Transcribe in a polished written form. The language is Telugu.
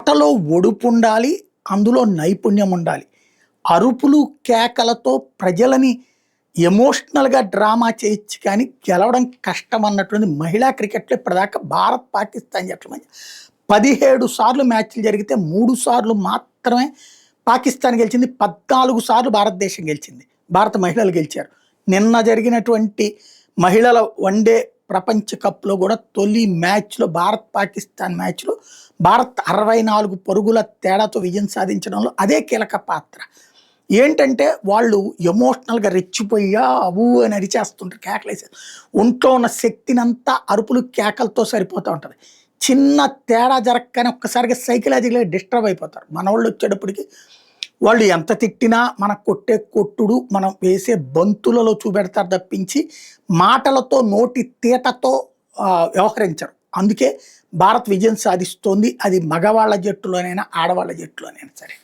ఆటలో ఒడుపు ఉండాలి, అందులో నైపుణ్యం ఉండాలి. అరుపులు, కేకలతో ప్రజలని ఎమోషనల్‌గా డ్రామా చేయొచ్చు కానీ, గెలవడం కష్టం అన్నటువంటి మహిళా క్రికెట్‌లో ఇప్పటిదాకా భారత్, పాకిస్తాన్ జట్ల మధ్య 17 సార్లు మ్యాచ్‌లు జరిగితే 3 సార్లు మాత్రమే పాకిస్తాన్ గెలిచింది. 14 సార్లు భారతదేశం గెలిచింది. భారత మహిళలు గెలిచారు. నిన్న జరిగినటువంటి మహిళల వన్‌డే ప్రపంచ కప్‌లో కూడా తొలి మ్యాచ్‌లో భారత్, పాకిస్తాన్ మ్యాచ్‌లో భారత్ 64 పరుగుల తేడాతో విజయం సాధించడంలో అదే కీలక పాత్ర. ఏంటంటే వాళ్ళు ఎమోషనల్‌గా రెచ్చిపోయి ఊ అని అరిచేస్తుంటారు, కేకలేసారు. ఒంట్లో ఉన్న శక్తినంతా అరుపులు, కేకలతో సరిపోతా ఉంటది. చిన్న తేడా జరగగానే ఒక్కసారిగా సైకలాజికల్‌గా డిస్టర్బ్ అయిపోతారు. మనోళ్ళు వచ్చేటప్పటికి వాళ్ళు ఎంత తిట్టినా మన కొట్టే కొట్టుడు, మనం వేసే బంతులలో చూపెడతారు తప్పించి మాటలతో, నోటి తీటతో వ్యవహరించరు. అందుకే భారత్ విజయం సాధిస్తోంది. అది మగవాళ్ళ జట్టులోనైనా, ఆడవాళ్ళ జట్టులోనైనా సరే.